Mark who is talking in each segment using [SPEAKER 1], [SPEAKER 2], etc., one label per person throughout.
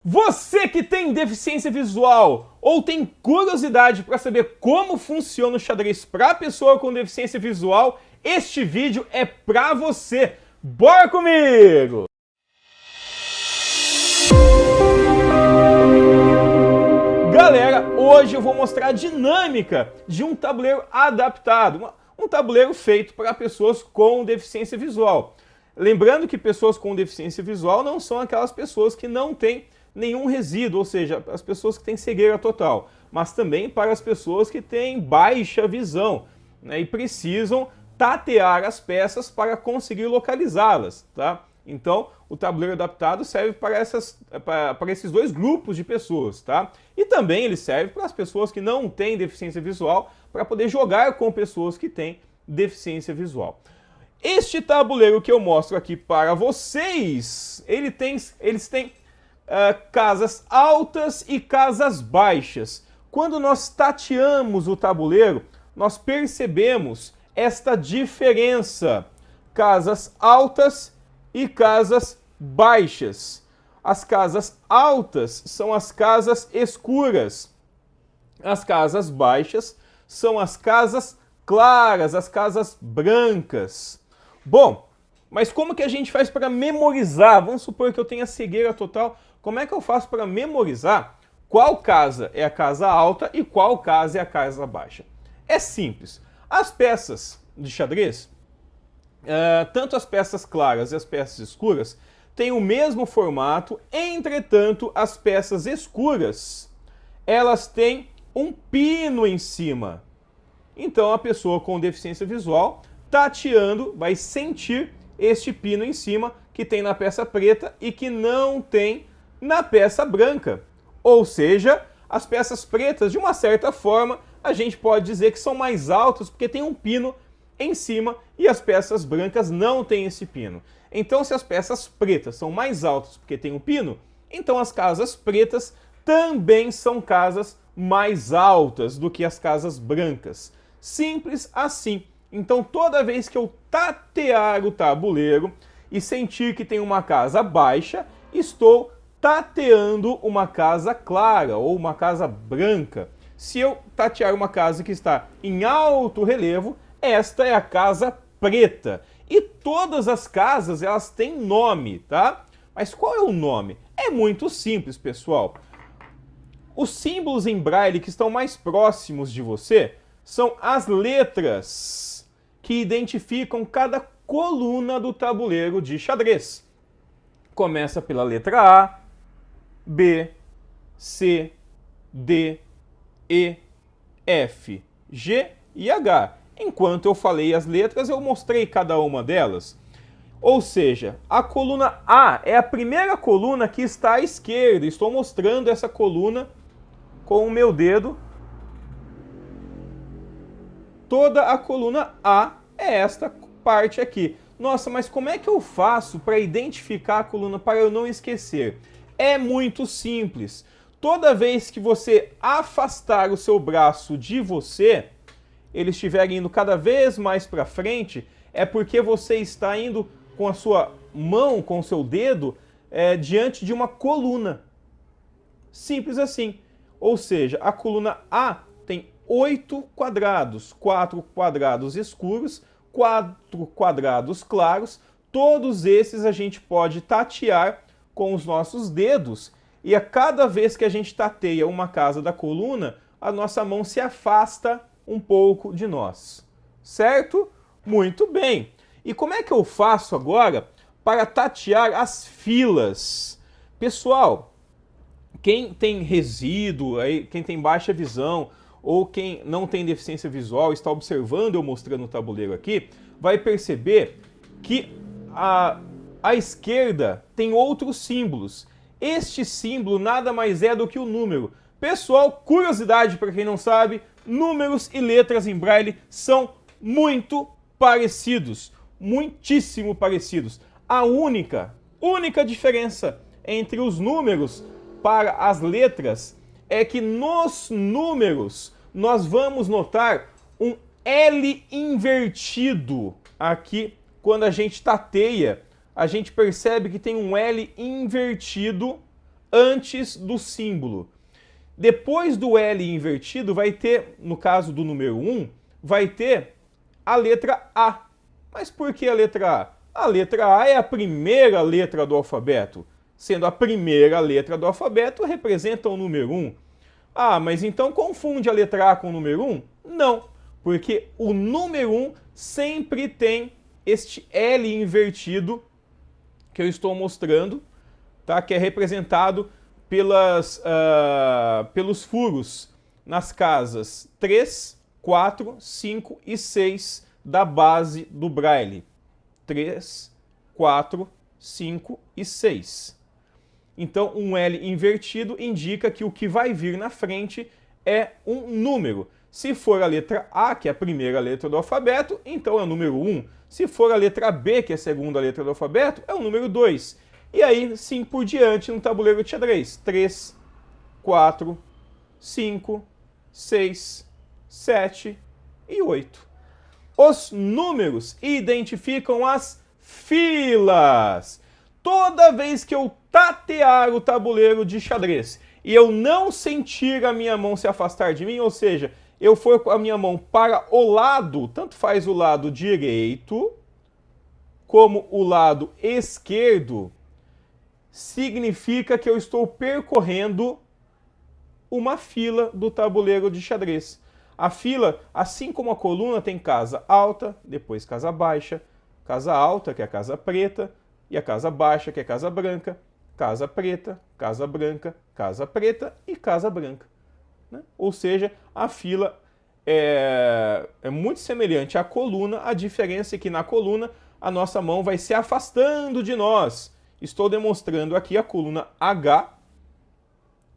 [SPEAKER 1] Você que tem deficiência visual ou tem curiosidade para saber como funciona o xadrez para pessoa com deficiência visual, este vídeo é para você. Bora comigo! Galera, hoje eu vou mostrar a dinâmica de um tabuleiro adaptado, um tabuleiro feito para pessoas com deficiência visual. Lembrando que pessoas com deficiência visual não são aquelas pessoas que não têm nenhum resíduo, ou seja, as pessoas que têm cegueira total, mas também para as pessoas que têm baixa visão, né, e precisam tatear as peças para conseguir localizá-las, tá? Então, o tabuleiro adaptado serve para esses dois grupos de pessoas, tá? E também ele serve para as pessoas que não têm deficiência visual, para poder jogar com pessoas que têm deficiência visual. Este tabuleiro que eu mostro aqui para vocês, eles têm casas altas e casas baixas. Quando nós tateamos o tabuleiro, nós percebemos esta diferença. Casas altas e casas baixas. As casas altas são as casas escuras. As casas baixas são as casas claras, as casas brancas. Bom, mas como que a gente faz para memorizar? Vamos supor que eu tenha cegueira total. Como é que eu faço para memorizar qual casa é a casa alta e qual casa é a casa baixa? É simples. As peças de xadrez, tanto as peças claras e as peças escuras, têm o mesmo formato, entretanto, as peças escuras, elas têm um pino em cima. Então, a pessoa com deficiência visual, tateando, vai sentir este pino em cima, que tem na peça preta e que não tem na peça branca. Ou seja, as peças pretas, de uma certa forma, a gente pode dizer que são mais altas porque tem um pino em cima e as peças brancas não têm esse pino. Então, se as peças pretas são mais altas porque tem um pino, então as casas pretas também são casas mais altas do que as casas brancas. Simples assim. Então, toda vez que eu tatear o tabuleiro e sentir que tem uma casa baixa, estou tateando uma casa clara ou uma casa branca. Se eu tatear uma casa que está em alto relevo, esta é a casa preta. E todas as casas, elas têm nome, tá? Mas qual é o nome? É muito simples, pessoal. Os símbolos em braille que estão mais próximos de você são as letras que identificam cada coluna do tabuleiro de xadrez. Começa pela letra A, B, C, D, E, F, G e H. Enquanto eu falei as letras, eu mostrei cada uma delas. Ou seja, a coluna A é a primeira coluna que está à esquerda. Estou mostrando essa coluna com o meu dedo. Toda a coluna A é esta parte aqui. Nossa, mas como é que eu faço para identificar a coluna para eu não esquecer? É muito simples. Toda vez que você afastar o seu braço de você, ele estiver indo cada vez mais para frente, é porque você está indo com a sua mão, com o seu dedo, diante de uma coluna. Simples assim. Ou seja, a coluna A tem 8 quadrados, 4 quadrados escuros, 4 quadrados claros. Todos esses a gente pode tatear com os nossos dedos, e a cada vez que a gente tateia uma casa da coluna, a nossa mão se afasta um pouco de nós. Certo? Muito bem. E como é que eu faço agora para tatear as filas? Pessoal, quem tem resíduo, quem tem baixa visão, ou quem não tem deficiência visual, está observando eu mostrando o tabuleiro aqui, vai perceber que à esquerda tem outros símbolos. Este símbolo nada mais é do que o número. Pessoal, curiosidade para quem não sabe, números e letras em braille são muito parecidos, muitíssimo parecidos. A única diferença entre os números para as letras é que nos números nós vamos notar um L invertido aqui. Quando a gente tateia, a gente percebe que tem um L invertido antes do símbolo. Depois do L invertido vai ter, no caso do número 1, vai ter a letra A. Mas por que a letra A? A letra A é a primeira letra do alfabeto. Sendo a primeira letra do alfabeto, representa o número 1. Ah, mas então confunde a letra A com o número 1? Não, porque o número 1 sempre tem este L invertido que eu estou mostrando, tá? Que é representado pelos furos nas casas 3, 4, 5 e 6 da base do Braille. 3, 4, 5 e 6. Então, um L invertido indica que o que vai vir na frente é um número. Se for a letra A, que é a primeira letra do alfabeto, então é o número 1. Se for a letra B, que é a segunda letra do alfabeto, é o número 2. E aí, sim por diante, no tabuleiro de xadrez. 3, 4, 5, 6, 7 e 8. Os números identificam as filas. Toda vez que eu tatear o tabuleiro de xadrez e eu não sentir a minha mão se afastar de mim, ou seja, eu for com a minha mão para o lado, tanto faz o lado direito como o lado esquerdo, significa que eu estou percorrendo uma fila do tabuleiro de xadrez. A fila, assim como a coluna, tem casa alta, depois casa baixa, casa alta, que é a casa preta, e a casa baixa, que é casa branca, casa preta, casa branca, casa preta e casa branca. Né? Ou seja, a fila é muito semelhante à coluna, a diferença é que na coluna a nossa mão vai se afastando de nós. Estou demonstrando aqui a coluna H,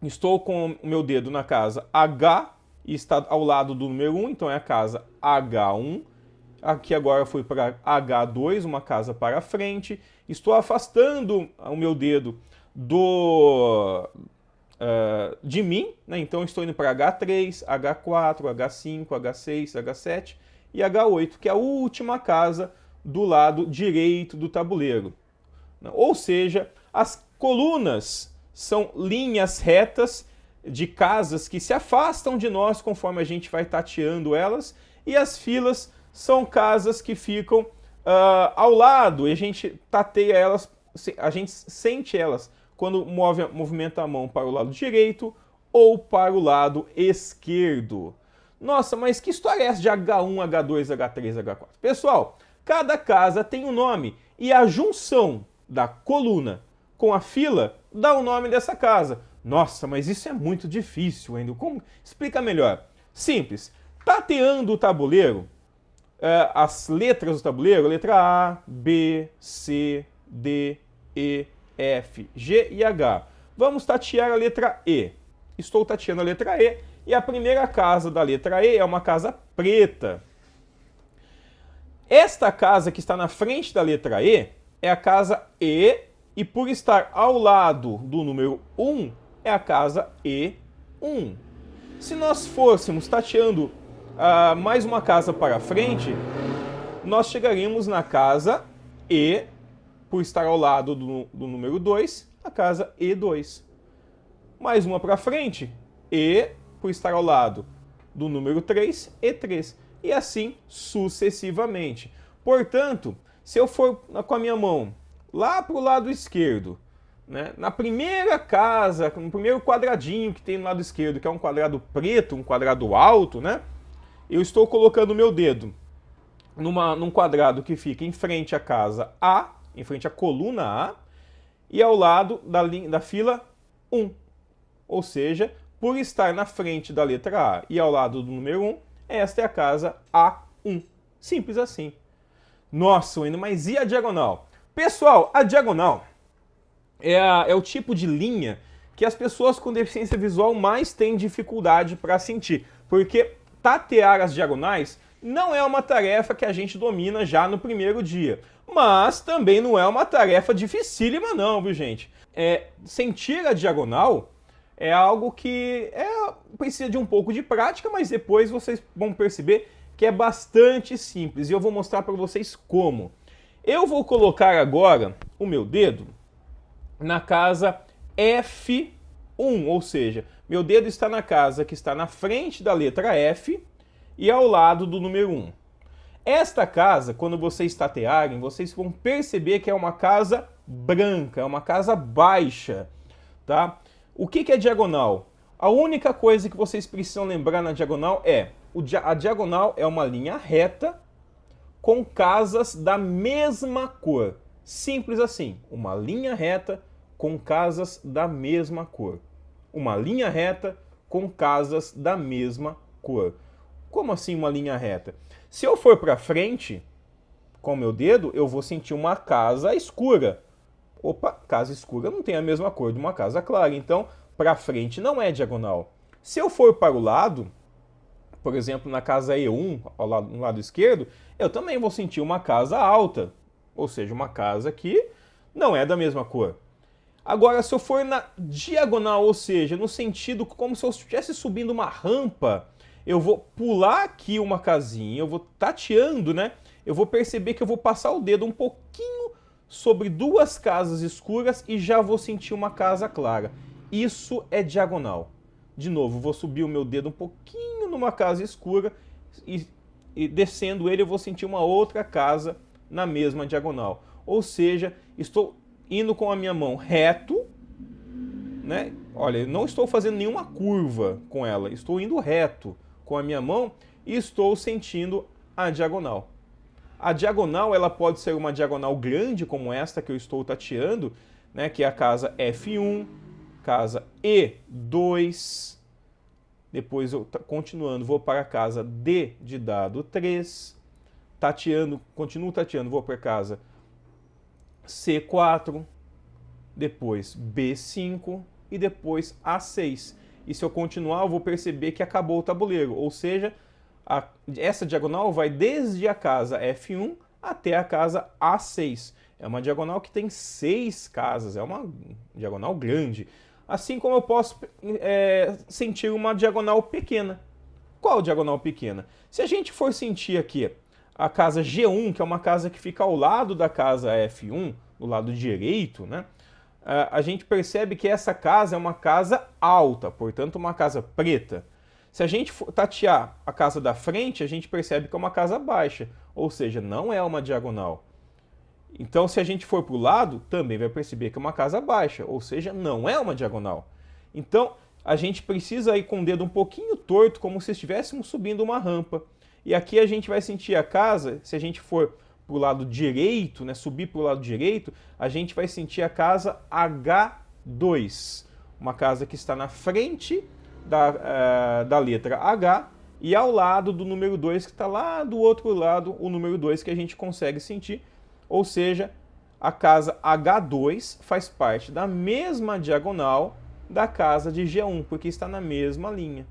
[SPEAKER 1] estou com o meu dedo na casa H e está ao lado do número 1, então é a casa H1. Aqui agora fui para H2, uma casa para frente. Estou afastando o meu dedo de mim, né? Então estou indo para H3, H4, H5, H6, H7 e H8, que é a última casa do lado direito do tabuleiro. Ou seja, as colunas são linhas retas de casas que se afastam de nós conforme a gente vai tateando elas, e as filas são casas que ficam ao lado, e a gente tateia elas, a gente sente elas quando movimenta a mão para o lado direito ou para o lado esquerdo. Nossa, mas que história é essa de H1, H2, H3, H4? Pessoal, cada casa tem um nome, e a junção da coluna com a fila dá o nome dessa casa. Nossa, mas isso é muito difícil, ainda. Como? Explica melhor. Simples. Tateando o tabuleiro, as letras do tabuleiro, letra A, B, C, D, E, F, G e H. Vamos tatear a letra E. Estou tateando a letra E e a primeira casa da letra E é uma casa preta. Esta casa que está na frente da letra E é a casa E, e por estar ao lado do número 1, é a casa E1. Se nós fôssemos tateando mais uma casa para frente, nós chegaríamos na casa E, por estar ao lado do número 2, a casa E2. Mais uma para frente, E, por estar ao lado do número 3, E3. E assim sucessivamente. Portanto, se eu for com a minha mão lá para o lado esquerdo, né, na primeira casa, no primeiro quadradinho que tem no lado esquerdo, que é um quadrado preto, um quadrado alto, né, eu estou colocando o meu dedo num quadrado que fica em frente à casa A, em frente à coluna A, e ao lado da fila 1. Ou seja, por estar na frente da letra A e ao lado do número 1, esta é a casa A1. Simples assim. Nossa, Wendel, mas e a diagonal? Pessoal, a diagonal é o tipo de linha que as pessoas com deficiência visual mais têm dificuldade para sentir. Porque tatear as diagonais não é uma tarefa que a gente domina já no primeiro dia. Mas também não é uma tarefa dificílima não, viu gente? Sentir a diagonal é algo que precisa de um pouco de prática, mas depois vocês vão perceber que é bastante simples. E eu vou mostrar para vocês como. Eu vou colocar agora o meu dedo na casa F1, ou seja, meu dedo está na casa que está na frente da letra F e ao lado do número 1. Esta casa, quando vocês tatearem, vocês vão perceber que é uma casa branca, é uma casa baixa, tá? O que é diagonal? A única coisa que vocês precisam lembrar na diagonal é a diagonal é uma linha reta com casas da mesma cor. Simples assim, uma linha reta com casas da mesma cor. Uma linha reta com casas da mesma cor. Como assim uma linha reta? Se eu for para frente com o meu dedo, eu vou sentir uma casa escura. Opa, casa escura não tem a mesma cor de uma casa clara, então para frente não é diagonal. Se eu for para o lado, por exemplo, na casa E1, no lado esquerdo, eu também vou sentir uma casa alta, ou seja, uma casa que não é da mesma cor. Agora, se eu for na diagonal, ou seja, no sentido como se eu estivesse subindo uma rampa, eu vou pular aqui uma casinha, eu vou tateando, né? Eu vou perceber que eu vou passar o dedo um pouquinho sobre duas casas escuras e já vou sentir uma casa clara. Isso é diagonal. De novo, vou subir o meu dedo um pouquinho numa casa escura e descendo ele eu vou sentir uma outra casa na mesma diagonal. Ou seja, estou indo com a minha mão reto, né? Olha, eu não estou fazendo nenhuma curva com ela, estou indo reto com a minha mão e estou sentindo a diagonal. A diagonal ela pode ser uma diagonal grande como esta que eu estou tateando, né? Que é a casa F1, casa E2, depois eu continuando vou para a casa D de dado 3, tateando, continuo tateando, vou para a casa C4, depois B5 e depois A6. E se eu continuar, eu vou perceber que acabou o tabuleiro, ou seja, essa diagonal vai desde a casa F1 até a casa A6. É uma diagonal que tem 6 casas, é uma diagonal grande. Assim como eu posso sentir uma diagonal pequena. Qual diagonal pequena? Se a gente for sentir aqui a casa G1, que é uma casa que fica ao lado da casa F1, do lado direito, né? A gente percebe que essa casa é uma casa alta, portanto uma casa preta. Se a gente tatear a casa da frente, a gente percebe que é uma casa baixa, ou seja, não é uma diagonal. Então, se a gente for para o lado, também vai perceber que é uma casa baixa, ou seja, não é uma diagonal. Então, a gente precisa ir com o dedo um pouquinho torto, como se estivéssemos subindo uma rampa. E aqui a gente vai sentir a casa, se a gente for para o lado direito, né, subir para o lado direito, a gente vai sentir a casa H2, uma casa que está na frente da letra H e ao lado do número 2, que está lá do outro lado, o número 2 que a gente consegue sentir. Ou seja, a casa H2 faz parte da mesma diagonal da casa de G1, porque está na mesma linha.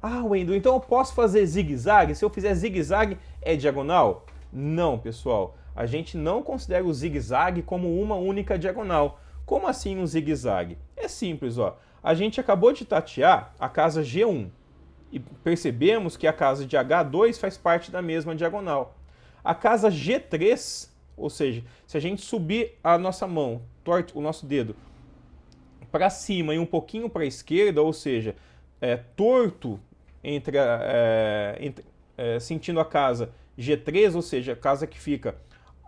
[SPEAKER 1] Ah, Wendel, então eu posso fazer zigue-zague? Se eu fizer zigue-zague, é diagonal? Não, pessoal. A gente não considera o zigue-zague como uma única diagonal. Como assim um zigue-zague? É simples, ó. A gente acabou de tatear a casa G1 e percebemos que a casa de H2 faz parte da mesma diagonal. A casa G3, ou seja, se a gente subir a nossa mão, torto o nosso dedo para cima e um pouquinho para a esquerda, ou seja, torto sentindo a casa G3, ou seja, a casa que fica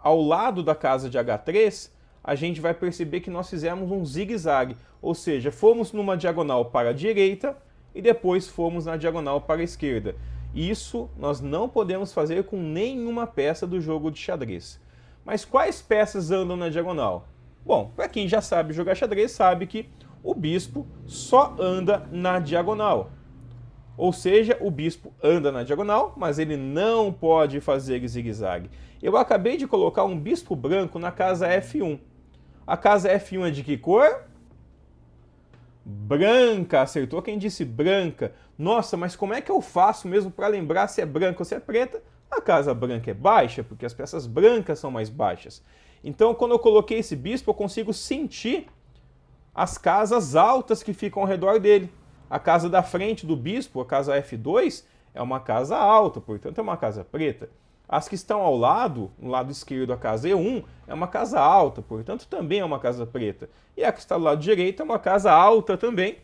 [SPEAKER 1] ao lado da casa de H3, a gente vai perceber que nós fizemos um zigue-zague, ou seja, fomos numa diagonal para a direita e depois fomos na diagonal para a esquerda. Isso nós não podemos fazer com nenhuma peça do jogo de xadrez. Mas quais peças andam na diagonal? Bom, para quem já sabe jogar xadrez, sabe que o bispo só anda na diagonal. Ou seja, o bispo anda na diagonal, mas ele não pode fazer zigue-zague. Eu acabei de colocar um bispo branco na casa F1. A casa F1 é de que cor? Branca. Acertou quem disse branca. Nossa, mas como é que eu faço mesmo para lembrar se é branca ou se é preta? A casa branca é baixa, porque as peças brancas são mais baixas. Então, quando eu coloquei esse bispo, eu consigo sentir as casas altas que ficam ao redor dele. A casa da frente do bispo, a casa F2, é uma casa alta, portanto é uma casa preta. As que estão ao lado, no lado esquerdo, a casa E1, é uma casa alta, portanto também é uma casa preta. E a que está do lado direito é uma casa alta também,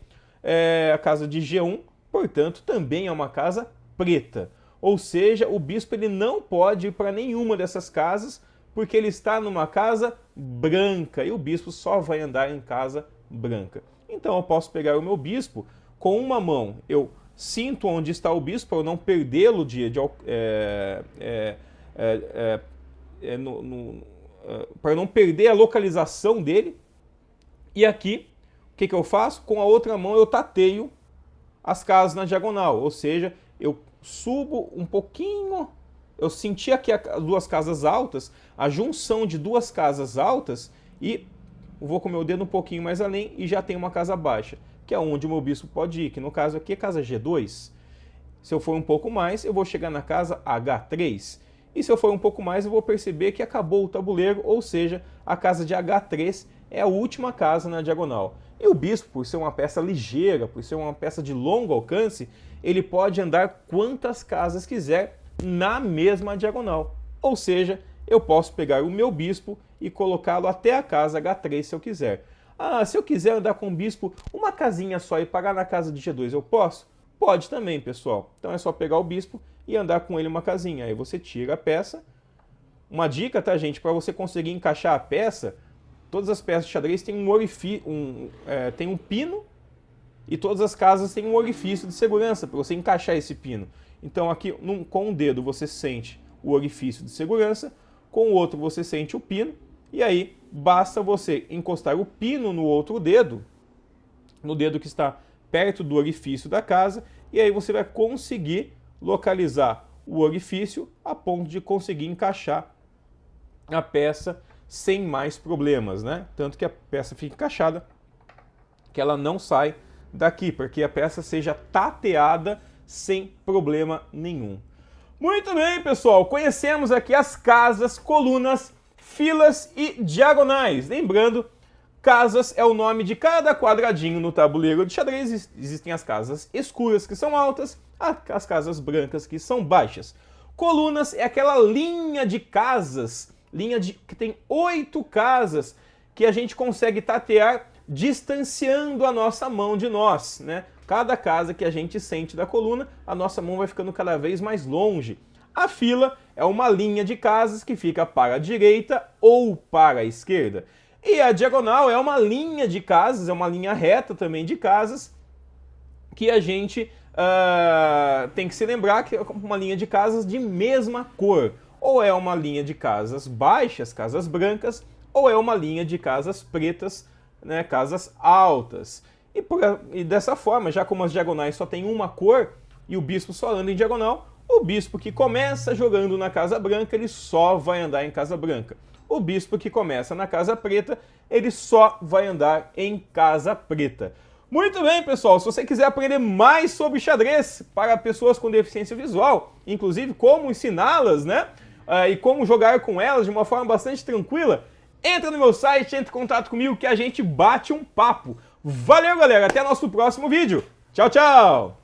[SPEAKER 1] a casa de G1, portanto também é uma casa preta. Ou seja, o bispo ele não pode ir para nenhuma dessas casas, porque ele está numa casa branca, e o bispo só vai andar em casa branca. Então eu posso pegar o meu bispo, com uma mão eu sinto onde está o bispo, para eu não perdê-lo para não perder a localização dele. E aqui, o que eu faço? Com a outra mão eu tateio as casas na diagonal, ou seja, eu subo um pouquinho, eu senti aqui as duas casas altas, a junção de duas casas altas, e vou com o meu dedo um pouquinho mais além e já tem uma casa baixa, que é onde o meu bispo pode ir, que no caso aqui é casa G2. Se eu for um pouco mais, eu vou chegar na casa H3. E se eu for um pouco mais, eu vou perceber que acabou o tabuleiro, ou seja, a casa de H3 é a última casa na diagonal. E o bispo, por ser uma peça ligeira, por ser uma peça de longo alcance, ele pode andar quantas casas quiser na mesma diagonal. Ou seja, eu posso pegar o meu bispo e colocá-lo até a casa H3 se eu quiser. Ah, se eu quiser andar com o bispo uma casinha só e parar na casa de G2, eu posso? Pode também, pessoal. Então é só pegar o bispo e andar com ele uma casinha. Aí você tira a peça. Uma dica, tá, gente? Para você conseguir encaixar a peça, todas as peças de xadrez têm tem um pino, e todas as casas têm um orifício de segurança para você encaixar esse pino. Então aqui com um dedo você sente o orifício de segurança, com o outro você sente o pino, e aí basta você encostar o pino no outro dedo, no dedo que está perto do orifício da casa, e aí você vai conseguir localizar o orifício a ponto de conseguir encaixar a peça sem mais problemas, né? Tanto que a peça fica encaixada, que ela não sai daqui, para que a peça seja tateada sem problema nenhum. Muito bem, pessoal, conhecemos aqui as casas, colunas, filas e diagonais. Lembrando, casas é o nome de cada quadradinho no tabuleiro de xadrez. Existem as casas escuras, que são altas, as casas brancas, que são baixas. Colunas é aquela linha de casas, que tem 8 casas, que a gente consegue tatear distanciando a nossa mão de nós, né? Cada casa que a gente sente da coluna, a nossa mão vai ficando cada vez mais longe. A fila é uma linha de casas que fica para a direita ou para a esquerda. E a diagonal é uma linha de casas, é uma linha reta também de casas, que a gente tem que se lembrar que é uma linha de casas de mesma cor. Ou é uma linha de casas baixas, casas brancas, ou é uma linha de casas pretas, né, casas altas. E dessa forma, já como as diagonais só tem uma cor e o bispo só anda em diagonal, o bispo que começa jogando na casa branca, ele só vai andar em casa branca. O bispo que começa na casa preta, ele só vai andar em casa preta. Muito bem, pessoal, se você quiser aprender mais sobre xadrez para pessoas com deficiência visual, inclusive como ensiná-las, né, e como jogar com elas de uma forma bastante tranquila, entra no meu site, entre em contato comigo que a gente bate um papo. Valeu, galera, até nosso próximo vídeo. Tchau, tchau!